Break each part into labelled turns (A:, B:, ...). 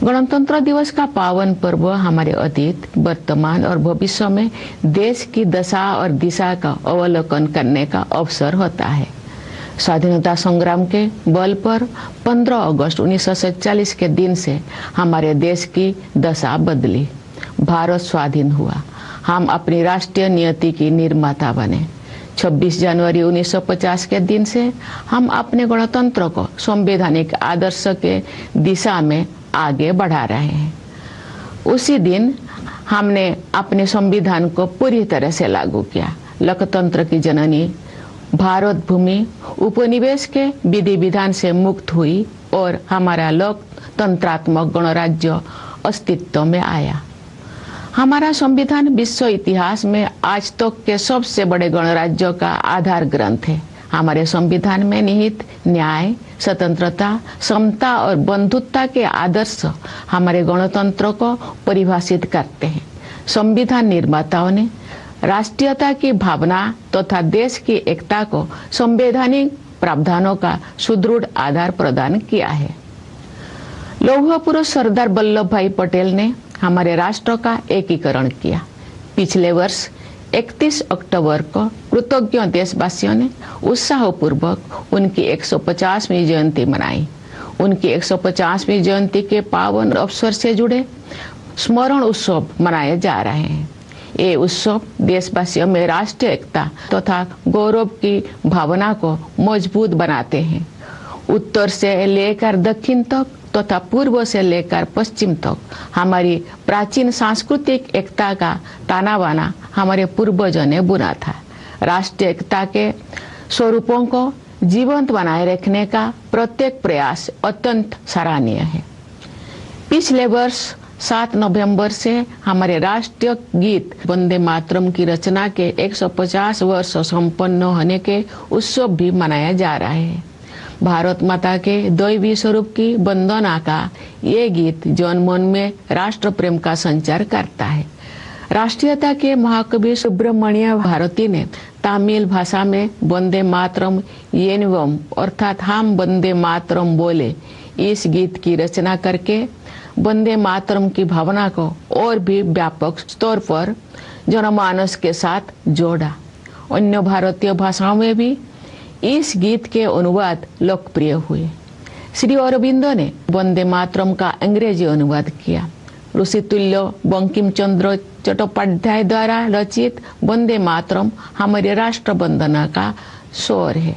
A: गणतंत्र दिवस का पावन पर्व हमारे अतीत, वर्तमान और भविष्य में देश की दशा और दिशा का अवलोकन करने का अवसर होता है। स्वाधीनता संग्राम के बल पर 15 अगस्त 1947 के दिन से हमारे देश की दशा बदली। भारत स्वाधीन हुआ। हम अपनी राष्ट्रीय नियति की निर्माता बने। 26 जनवरी 1950 के दिन से हम अपने गणतंत्र को संवैधानिक आदर्श के दिशा में आगे बढ़ा रहे हैं। उसी दिन हमने अपने संविधान को पूरी तरह से लागू किया। लोकतंत्र की जननी भारत भूमि उपनिवेश के विधि विधान से मुक्त हुई और हमारा लोकतंत्रात्मक गणराज्य अस्तित्व में आया। हमारा संविधान विश्व इतिहास में आज तक के सबसे बड़े गणराज्यों का आधार ग्रंथ है। हमारे संविधान में निहित न्याय, स्वतंत्रता, समता और बंधुत्व के आदर्श हमारे गणतंत्र को परिभाषित करते हैं। संविधान निर्माताओं ने राष्ट्रीयता की भावना तथा देश की एकता को संवैधानिक प्रावधानों का सुदृढ़ आधार प्रदान किया है। लौह पुरुष सरदार वल्लभ भाई पटेल ने हमारे राष्ट्र का एकीकरण किया। पिछले वर्ष 31 अक्टूबर को कृतज्ञ देशवासियों ने उत्साहपूर्वक उनकी 150वीं जयंती मनाई। उनकी 150वीं जयंती के पावन अवसर से जुड़े स्मरण उत्सव मनाए जा रहे हैं। ये उत्सव देशवासियों में राष्ट्रीय एकता तथा गौरव की भावना को मजबूत बनाते हैं। उत्तर से लेकर दक्षिण तक तथा पूर्व से लेकर पश्चिम तक हमारी प्राचीन सांस्कृतिक एकता का ताना बाना हमारे पूर्वजों ने बुना था। राष्ट्रीय एकता के स्वरूपों को जीवंत बनाए रखने का प्रत्येक प्रयास अत्यंत सराहनीय है। पिछले वर्ष 7 नवंबर से हमारे राष्ट्रीय गीत वंदे मातरम की रचना के 150 वर्ष संपन्न होने के उत्सव भी मनाया जा रहा है। भारत माता के दैवी स्वरूप की वंदना का ये गीत जनमन में राष्ट्र प्रेम का संचार करता है। राष्ट्रीयता के महाकवि सुब्रमण्य भारती ने तमिल भाषा में वंदे मातरम येनवम अर्थात हम वंदे मातरम बोले इस गीत की रचना करके वंदे मातरम की भावना को और भी व्यापक स्तर पर जनमानस के साथ जोड़ा। अन्य भारतीय भाषाओं में भी इस गीत के अनुवाद लोकप्रिय हुए। श्री अरविंदो ने वंदे मातरम का अंग्रेजी अनुवाद किया। ऋषितुल्य बंकिम चंद्र चट्टोपाध्याय द्वारा रचित वंदे मातरम हमारे राष्ट्र वंदना का स्वर है।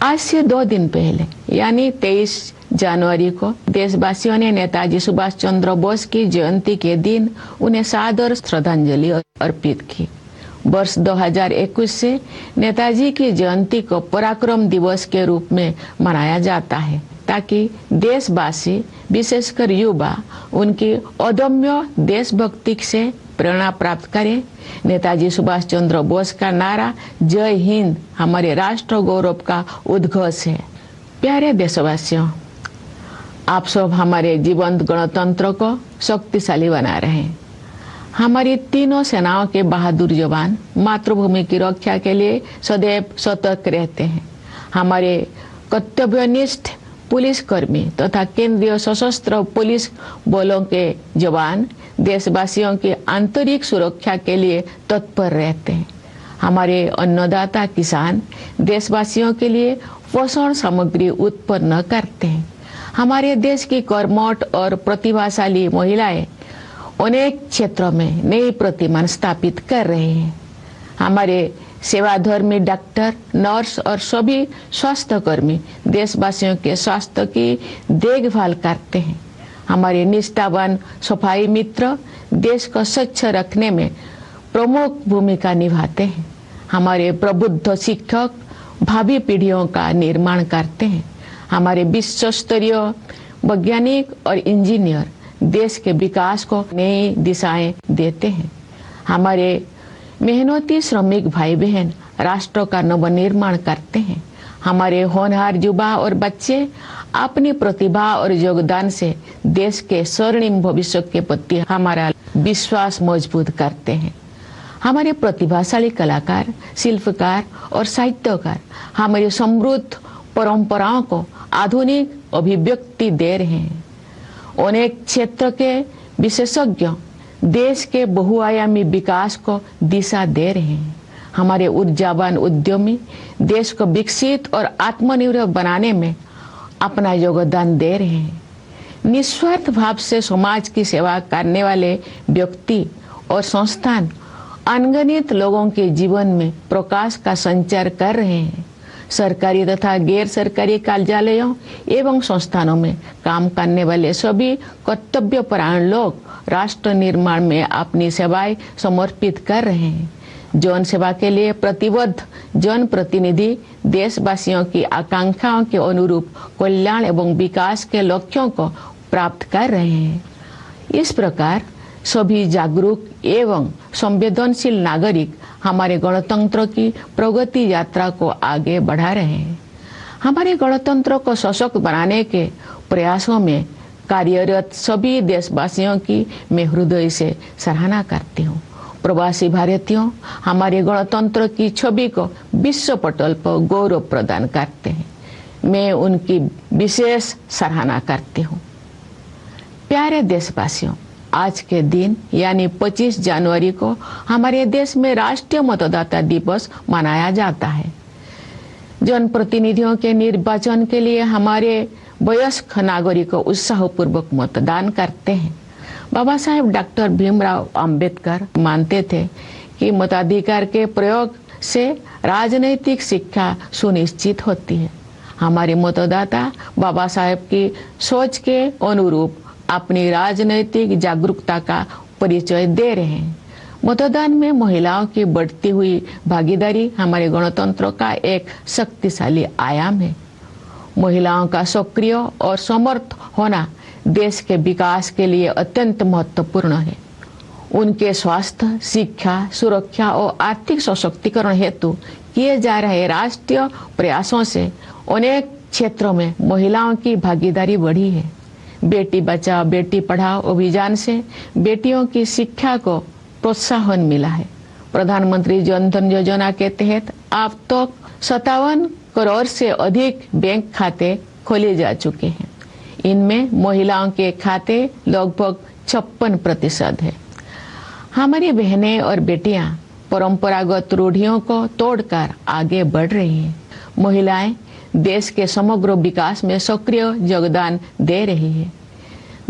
A: आज से 2 दिन पहले यानी 23 जनवरी को देशवासियों ने नेताजी सुभाष चंद्र बोस की जयंती के दिन उन्हें सादर श्रद्धांजलि अर्पित की। वर्ष 2021 से नेताजी की जयंती को पराक्रम दिवस के रूप में मनाया जाता है ताकि देशवासी विशेषकर युवा उनकी अदम्य देशभक्ति से प्रेरणा प्राप्त करें। नेताजी सुभाष चंद्र बोस का नारा जय हिंद हमारे राष्ट्र गौरव का उद्घोष है। प्यारे देशवासियों, आप सब हमारे जीवंत गणतंत्र को शक्तिशाली बना रहे हैं। हमारी तीनों सेनाओं के बहादुर जवान मातृभूमि की रक्षा के लिए सदैव सतर्क रहते हैं। हमारे कर्तव्यनिष्ठ पुलिसकर्मी तथा केंद्रीय सशस्त्र पुलिस बलों के जवान देशवासियों की आंतरिक सुरक्षा के लिए तत्पर रहते हैं। हमारे अन्नदाता किसान देशवासियों के लिए पोषण सामग्री उत्पन्न करते हैं। हमारे देश की कर्मठ और प्रतिभाशाली महिलाएं अनेक क्षेत्रों में नई प्रतिमान स्थापित कर रहे हैं। हमारे सेवाधर्मी डॉक्टर, नर्स और सभी स्वास्थ्य कर्मी देशवासियों के स्वास्थ्य की देखभाल करते हैं। हमारे निष्ठावान सफाई मित्र देश को स्वच्छ रखने में प्रमुख भूमिका निभाते हैं। हमारे प्रबुद्ध शिक्षक भावी पीढ़ियों का निर्माण करते हैं। हमारे विश्व स्तरीय वैज्ञानिक और इंजीनियर देश के विकास को नई दिशाएं देते हैं। हमारे मेहनती श्रमिक भाई बहन राष्ट्र का नवनिर्माण करते हैं। हमारे होनहार युवा और बच्चे अपनी प्रतिभा और योगदान से देश के स्वर्णिम भविष्य के प्रति हमारा विश्वास मजबूत करते हैं। हमारे प्रतिभाशाली कलाकार, शिल्पकार और साहित्यकार हमारी समृद्ध परंपराओं को आधुनिक अभिव्यक्ति दे रहे हैं। अनेक क्षेत्र के विशेषज्ञ देश के बहुआयामी विकास को दिशा दे रहे हैं। हमारे ऊर्जावान उद्यमी देश को विकसित और आत्मनिर्भर बनाने में अपना योगदान दे रहे हैं। निस्वार्थ भाव से समाज की सेवा करने वाले व्यक्ति और संस्थान अनगिनत लोगों के जीवन में प्रकाश का संचार कर रहे हैं। सरकारी तथा गैर सरकारी कार्यालयों एवं संस्थानों में काम करने वाले सभी कर्तव्यपरायण लोग राष्ट्र निर्माण में अपनी सेवाएं समर्पित कर रहे हैं। जन सेवा के लिए प्रतिबद्ध जन प्रतिनिधि देशवासियों की आकांक्षाओं के अनुरूप कल्याण एवं विकास के लक्ष्यों को प्राप्त कर रहे हैं। इस प्रकार सभी जागरूक एवं संवेदनशील नागरिक हमारे गणतंत्र की प्रगति यात्रा को आगे बढ़ा रहे हैं। हमारे गणतंत्र को सशक्त बनाने के प्रयासों में कार्यरत सभी देशवासियों की मैं हृदय से सराहना करती हूँ। प्रवासी भारतीयों हमारे गणतंत्र की छवि को विश्व पटल पर गौरव प्रदान करते हैं। मैं उनकी विशेष सराहना करती हूँ। प्यारे देशवासियों, आज के दिन यानी 25 जनवरी को हमारे देश में राष्ट्रीय मतदाता दिवस मनाया जाता है। जनप्रतिनिधियों के निर्वाचन के लिए हमारे वयस्क नागरिक उत्साहपूर्वक मतदान करते हैं। बाबा साहेब डॉक्टर भीमराव अंबेडकर मानते थे कि मताधिकार के प्रयोग से राजनैतिक शिक्षा सुनिश्चित होती है। हमारे मतदाता बाबा साहेब की सोच के अनुरूप अपनी राजनैतिक जागरूकता का परिचय दे रहे हैं। मतदान में महिलाओं की बढ़ती हुई भागीदारी हमारे गणतंत्र का एक शक्तिशाली आयाम है। महिलाओं का सक्रिय और समर्थ होना देश के विकास के लिए अत्यंत महत्वपूर्ण है। उनके स्वास्थ्य, शिक्षा, सुरक्षा और आर्थिक सशक्तिकरण हेतु किए जा रहे राष्ट्रीय प्रयासों से अनेक क्षेत्रों में महिलाओं की भागीदारी बढ़ी है। बेटी बचाओ बेटी पढ़ाओ अभियान से बेटियों की शिक्षा को प्रोत्साहन मिला है। प्रधानमंत्री जन धन योजना के तहत अब तक 57 करोड़ से अधिक बैंक खाते खोले जा चुके हैं। इनमें महिलाओं के खाते लगभग 56% है। हमारी बहनें और बेटियां परंपरागत रूढ़ियों को तोड़कर आगे बढ़ रही हैं। महिलाएं देश के समग्र विकास में सक्रिय योगदान दे रही है।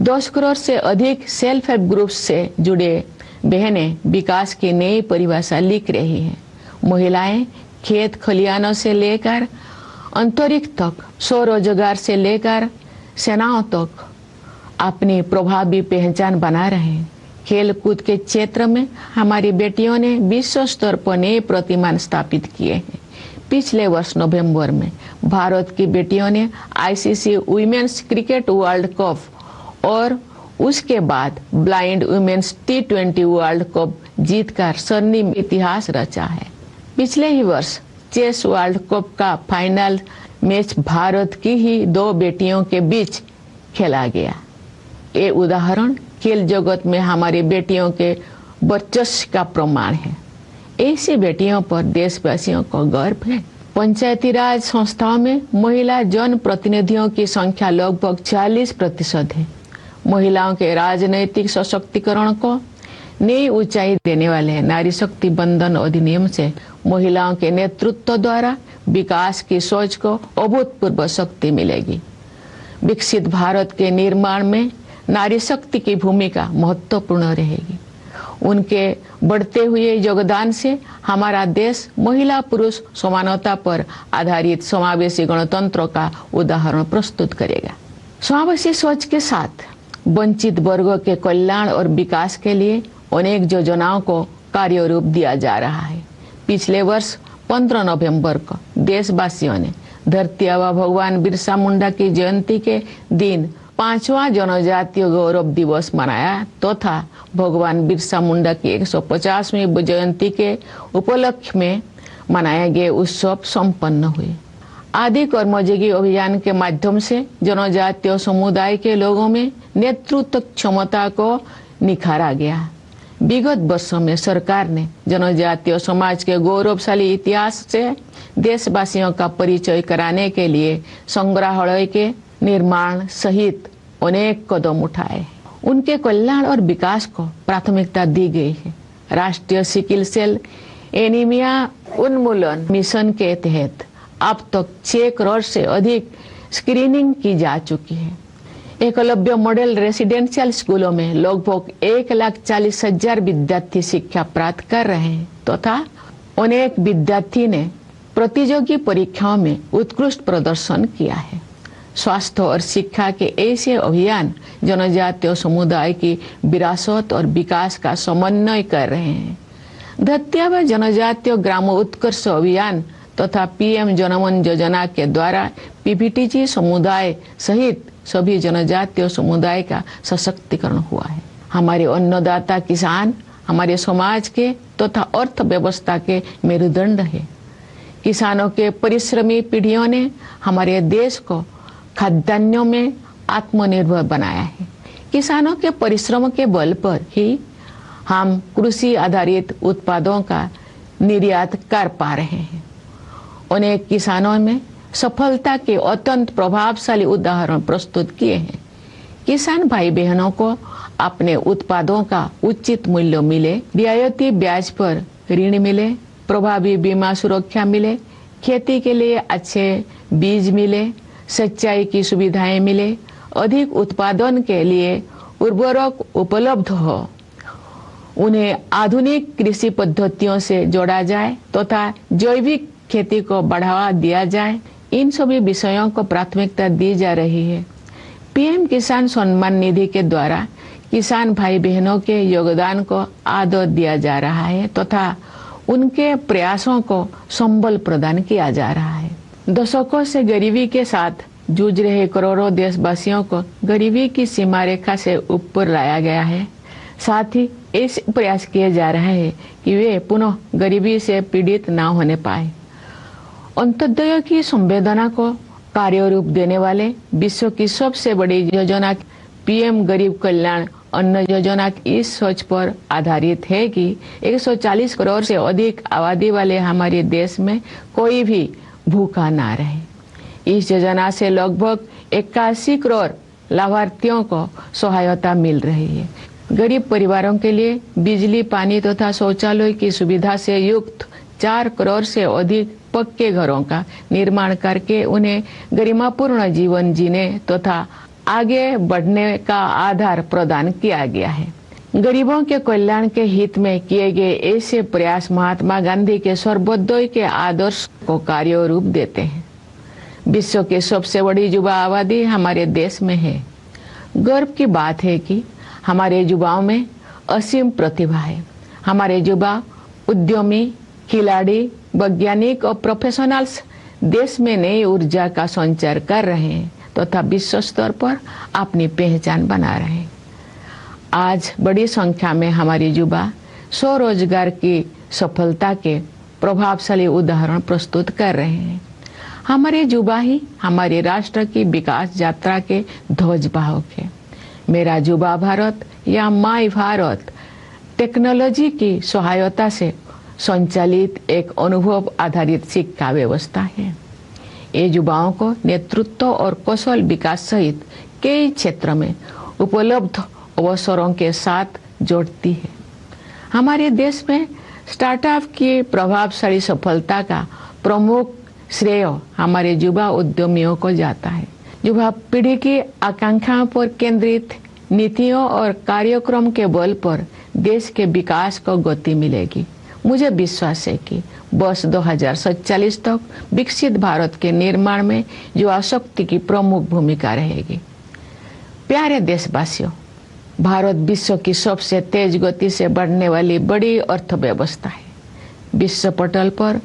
A: 10 करोड़ से अधिक सेल्फ हेल्प ग्रुप से जुड़े बहनें विकास की नई परिभाषा लिख रही हैं। महिलाएं खेत खलिहानों से लेकर अंतरिक्ष तक, स्वरोजगार से लेकर सेनाओं तक अपनी प्रभावी पहचान बना रहे हैं। खेल कूद के क्षेत्र में हमारी बेटियों ने विश्व स्तर पर नए प्रतिमान स्थापित किए हैं। पिछले वर्ष नवंबर में भारत की बेटियों ने ICC women's cricket world cup और उसके बाद blind women's T20 world cup जीतकर स्वर्णिम इतिहास रचा है। पिछले ही वर्ष चेस वर्ल्ड कप का फाइनल मैच भारत की ही 2 बेटियों के बीच खेला गया। ये उदाहरण खेल जगत में हमारी बेटियों के वर्चस्व का प्रमाण है। ऐसी बेटियों पर देशवासियों को गर्व है। पंचायती राज संस्थाओं में महिला जन प्रतिनिधियों की संख्या लगभग 40% है। महिलाओं के राजनैतिक सशक्तिकरण को नई ऊंचाई देने वाले नारी शक्ति बंधन अधिनियम से महिलाओं के नेतृत्व द्वारा विकास की सोच को अभूतपूर्व शक्ति मिलेगी। विकसित भारत के निर्माण में नारी शक्ति की भूमिका महत्वपूर्ण रहेगी। उनके बढ़ते हुए योगदान से हमारा देश महिला पुरुष समानता पर आधारित समावेशी गणतंत्र का उदाहरण प्रस्तुत करेगा। समावेशी सोच के साथ वंचित वर्गों के कल्याण और विकास के लिए अनेक योजनाओं को कार्य रूप दिया जा रहा है। पिछले वर्ष 15 नवंबर को देशवासियों ने धरती आबा भगवान बिरसा मुंडा की जयंती के दिन 5वां जनजातीय गौरव दिवस मनाया तथा भगवान बिरसा मुंडा की 150वीं जयंती के उपलक्ष्य में मनाए गए उत्सव संपन्न हुए। आदि कर्मयोगी अभियान के माध्यम से जनजातीय समुदाय के लोगों में नेतृत्व क्षमता को निखारा गया। विगत वर्षों में सरकार ने जनजातीय समाज के गौरवशाली इतिहास से देशवासियों का परिचय कराने के लिए संग्रहालय के निर्माण सहित अनेक कदम उठाए। उनके कल्याण और विकास को प्राथमिकता दी गई है। राष्ट्रीय सिकल सेल एनीमिया उन्मूलन मिशन के तहत अब तक 6 करोड़ से अधिक स्क्रीनिंग की जा चुकी है। एकलव्य मॉडल रेसिडेंशियल स्कूलों में लगभग 1,40,000 विद्यार्थी शिक्षा प्राप्त कर रहे हैं तथा अनेक विद्यार्थी ने प्रतियोगी परीक्षाओं में उत्कृष्ट प्रदर्शन किया है। स्वास्थ्य और शिक्षा के ऐसे अभियान जनजातीय समुदाय की विरासत और विकास का समन्वय कर रहे हैं। धत्या व जनजातीय ग्राम उत्कर्ष अभियान तथा पीएम जनमन योजना के द्वारा पीबीटीजी समुदाय सहित सभी जनजातीय समुदाय का सशक्तिकरण हुआ है। हमारे अन्नदाता किसान हमारे समाज के तथा अर्थव्यवस्था के मेरुदंड है। किसानों के परिश्रमी पीढ़ियों ने हमारे देश को खाद्यान्नों में आत्मनिर्भर बनाया है। किसानों के परिश्रम के बल पर ही हम कृषि आधारित उत्पादों का निर्यात कर पा रहे हैं। अनेक किसानों में सफलता के अत्यंत प्रभावशाली उदाहरण प्रस्तुत किए हैं। किसान भाई बहनों को अपने उत्पादों का उचित मूल्य मिले, रियायती ब्याज पर ऋण मिले, प्रभावी बीमा सुरक्षा मिले, खेती के लिए अच्छे बीज मिले, सिंचाई की सुविधाएं मिले, अधिक उत्पादन के लिए उर्वरक उपलब्ध हो, उन्हें आधुनिक कृषि पद्धतियों से जोड़ा जाए तथा जैविक खेती को बढ़ावा दिया जाए। इन सभी विषयों को प्राथमिकता दी जा रही है। पीएम किसान सम्मान निधि के द्वारा किसान भाई बहनों के योगदान को आदर दिया जा रहा है तथा उनके प्रयासों को संबल प्रदान किया जा रहा है। दशकों से गरीबी के साथ जूझ रहे करोड़ों देशवासियों को गरीबी की सीमा रेखा से ऊपर लाया गया है। साथ ही ऐसे प्रयास किए जा रहे हैं कि वे पुनः गरीबी से पीड़ित न होने पाए। अंत्योदय की संवेदना को कार्य रूप देने वाले विश्व की सबसे बड़ी योजना पीएम गरीब कल्याण अन्न योजना इस सोच पर आधारित है कि 140 करोड़ से अधिक आबादी वाले हमारे देश में कोई भी भूखा ना रहे। इस योजना से लगभग 81 करोड़ लाभार्थियों को सहायता मिल रही है। गरीब परिवारों के लिए बिजली, पानी तथा शौचालय की सुविधा से युक्त 4 करोड़ से अधिक पक्के घरों का निर्माण करके उन्हें गरिमापूर्ण जीवन जीने तथा आगे बढ़ने का आधार प्रदान किया गया है। गरीबों के कल्याण के हित में किए गए ऐसे प्रयास महात्मा गांधी के सर्वोदय के आदर्श को कार्य रूप देते हैं। विश्व की सबसे बड़ी युवा आबादी हमारे देश में है। गर्व की बात है कि हमारे युवाओं में असीम प्रतिभा है। हमारे युवा उद्यमी, खिलाड़ी, वैज्ञानिक और प्रोफेशनल्स देश में नई ऊर्जा का संचार कर रहे हैं तथा विश्व स्तर पर अपनी पहचान बना रहे हैं। आज बड़ी संख्या में हमारे युवा स्वरोजगार की सफलता के प्रभावशाली उदाहरण प्रस्तुत कर रहे हैं। हमारे युवा ही हमारे राष्ट्र की विकास यात्रा के ध्वजवाहक है। मेरा युवा भारत या माई भारत टेक्नोलॉजी की सहायता से संचालित एक अनुभव आधारित शिक्षा व्यवस्था है। ये युवाओं को नेतृत्व और कौशल विकास सहित कई क्षेत्र में उपलब्ध अवसरों के साथ जोड़ती है। हमारे देश में स्टार्टअप की प्रभावशाली सफलता का प्रमुख श्रेय हमारे युवा उद्यमियों को जाता है। युवा पीढ़ी की आकांक्षाओं पर केंद्रित नीतियों और कार्यक्रम के बल पर देश के विकास को गति मिलेगी। मुझे विश्वास है कि वर्ष 2047 तक विकसित भारत के निर्माण में युवा शक्ति की प्रमुख भूमिका रहेगी। प्यारे देशवासियों, भारत विश्व की सबसे तेज गति से बढ़ने वाली बड़ी अर्थव्यवस्था है। विश्व पटल पर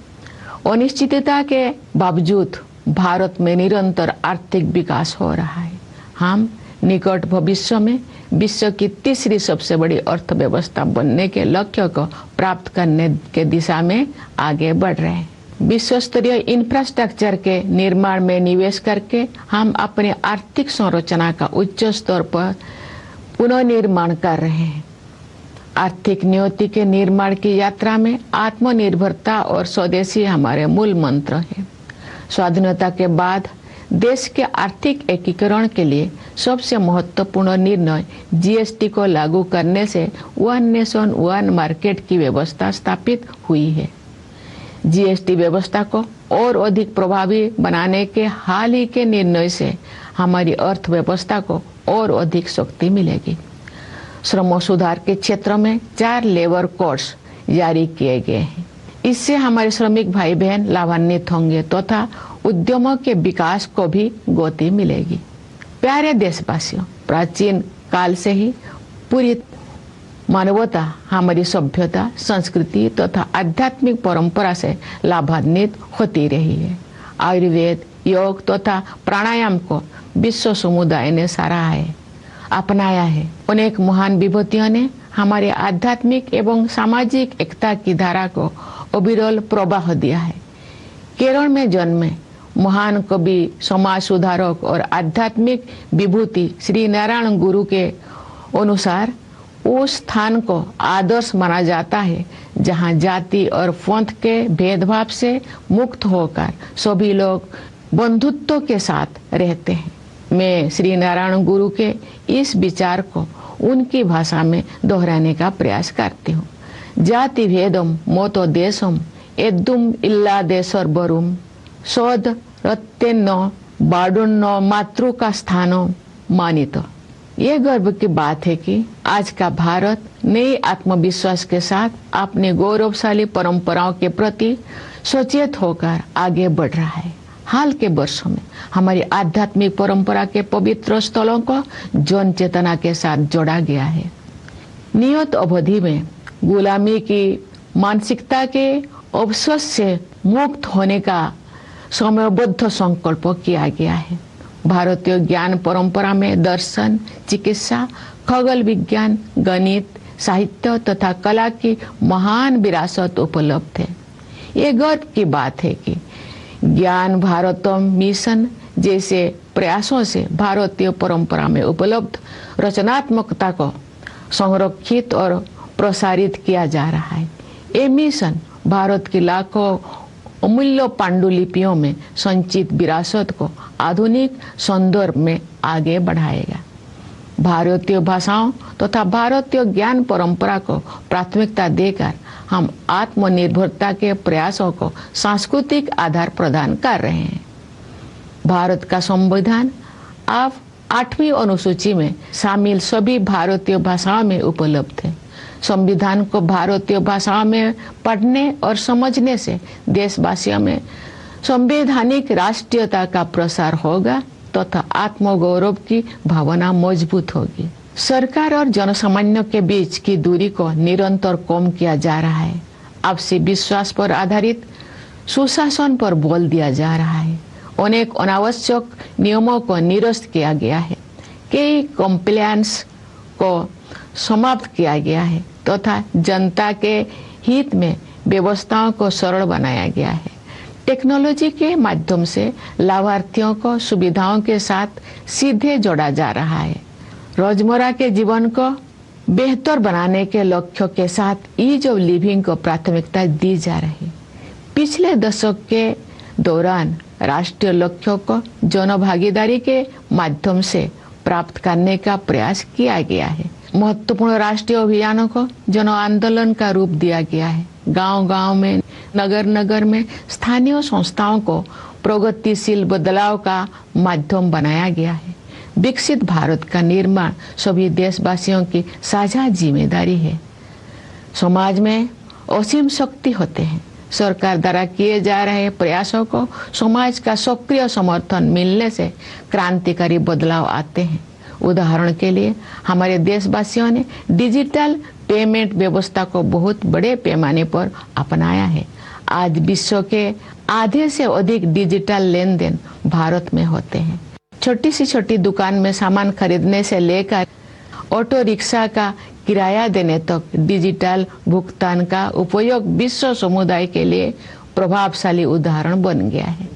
A: अनिश्चितता के बावजूद भारत में निरंतर आर्थिक विकास हो रहा है। हम निकट भविष्य में विश्व की तीसरी सबसे बड़ी अर्थव्यवस्था बनने के लक्ष्य को प्राप्त करने के दिशा में आगे बढ़ रहे हैं। विश्व स्तरीय इंफ्रास्ट्रक्चर के निर्माण में निवेश करके हम अपने आर्थिक संरचना का उच्च स्तर पर पुनर्निर्माण कर रहे हैं। आर्थिक नियति के निर्माण की यात्रा में आत्मनिर्भरता और स्वदेशी हमारे मूल मंत्र है। स्वाधीनता के बाद देश के आर्थिक एकीकरण के लिए सबसे महत्वपूर्ण निर्णय जीएसटी को लागू करने से वन नेशन वन मार्केट की व्यवस्था स्थापित हुई है। जीएसटी व्यवस्था को और अधिक प्रभावी बनाने के हाल ही के निर्णय से हमारी अर्थव्यवस्था को और अधिक शक्ति मिलेगी। श्रम सुधार के क्षेत्र में 4 लेबर कोड्स जारी किए गए हैं। इससे हमारे श्रमिक भाई बहन लाभान्वित होंगे तथा उद्यमों के विकास को भी गति मिलेगी। प्यारे देशवासियों, प्राचीन काल से ही पूरी मानवता हमारी सभ्यता, संस्कृति तथा आध्यात्मिक परंपरा से लाभान्वित होती रही है। आयुर्वेद, योग तथा प्राणायाम को विश्व समुदाय ने सराहा है, अपनाया है। अनेक महान विभूतियों ने हमारे आध्यात्मिक एवं सामाजिक एकता की धारा को अविरल प्रवाह दिया है। केरल में जन्मे महान कवि, समाज सुधारक और आध्यात्मिक विभूति श्री नारायण गुरु के अनुसार उस स्थान को आदर्श माना जाता है जहां जाति और पंथ के भेदभाव से मुक्त होकर सभी लोग बंधुत्व के साथ रहते हैं। मैं श्री नारायण गुरु के इस विचार को उनकी भाषा में दोहराने का प्रयास करती हूँ। जाति भेदम मोतो देशम एदुम इल्ला देशर बरुम सोद रत्तेन्न बाडुन्न मातृ का स्थानो मानितो। ये गर्व की बात है कि आज का भारत नए आत्मविश्वास के साथ अपने गौरवशाली परंपराओं के प्रति सचेत होकर आगे बढ़ रहा है। हाल के वर्षों में हमारी आध्यात्मिक परंपरा के पवित्र स्थलों को जन चेतना के साथ जोड़ा गया है। नियत अवधि में गुलामी की मानसिकता के अवशोष से मुक्त होने का समयबद्ध संकल्प किया गया है। भारतीय ज्ञान परंपरा में दर्शन, चिकित्सा, खगोल विज्ञान, गणित, साहित्य तथा कला की महान विरासत उपलब्ध है। ये गर्व की बात है कि ज्ञान भारतम मिशन जैसे प्रयासों से भारतीय परंपरा में उपलब्ध रचनात्मकता को संरक्षित और प्रसारित किया जा रहा है। ये मिशन भारत की लाखों अमूल्य पांडुलिपियों में संचित विरासत को आधुनिक संदर्भ में आगे बढ़ाएगा। भारतीय भाषाओं तथा भारतीय ज्ञान परंपरा को प्राथमिकता देकर हम आत्मनिर्भरता के प्रयासों को सांस्कृतिक आधार प्रदान कर रहे हैं। भारत का संविधान अब 8वीं अनुसूची में शामिल सभी भारतीय भाषाओं में उपलब्ध है। संविधान को भारतीय भाषाओं में पढ़ने और समझने से देशवासियों में संवैधानिक राष्ट्रीयता का प्रसार होगा तथा आत्मगौरव की भावना मजबूत होगी। सरकार और जनसामान्य के बीच की दूरी को निरंतर कम किया जा रहा है। आपसी विश्वास पर आधारित सुशासन पर बल दिया जा रहा है। अनेक अनावश्यक नियमों को निरस्त किया गया है। कई कंप्लायंस को समाप्त किया गया है तथा जनता के हित में व्यवस्थाओं को सरल बनाया गया है। टेक्नोलॉजी के माध्यम से लाभार्थियों को सुविधाओं के साथ सीधे जोड़ा जा रहा है। रोजमर्रा के जीवन को बेहतर बनाने के लक्ष्य के साथ ईज ऑफ लिविंग को प्राथमिकता दी जा रही। पिछले दशक के दौरान राष्ट्रीय लक्ष्यों को जन भागीदारी के माध्यम से प्राप्त करने का प्रयास किया गया है। महत्वपूर्ण राष्ट्रीय अभियानों को जन आंदोलन का रूप दिया गया है। गांव-गांव में, नगर-नगर में स्थानीय संस्थाओं को प्रगतिशील बदलाव का माध्यम बनाया गया है। विकसित भारत का निर्माण सभी देशवासियों की साझा जिम्मेदारी है। समाज में असीम शक्ति होते हैं। सरकार द्वारा किए जा रहे प्रयासों को समाज का सक्रिय समर्थन मिलने से क्रांतिकारी बदलाव आते हैं। उदाहरण के लिए हमारे देशवासियों ने डिजिटल पेमेंट व्यवस्था को बहुत बड़े पैमाने पर अपनाया है। आज विश्व के आधे से अधिक डिजिटल लेन देन भारत में होते हैं। छोटी सी छोटी दुकान में सामान खरीदने से लेकर ऑटो रिक्शा का किराया देने तक डिजिटल भुगतान का उपयोग विश्व समुदाय के लिए प्रभावशाली उदाहरण बन गया है।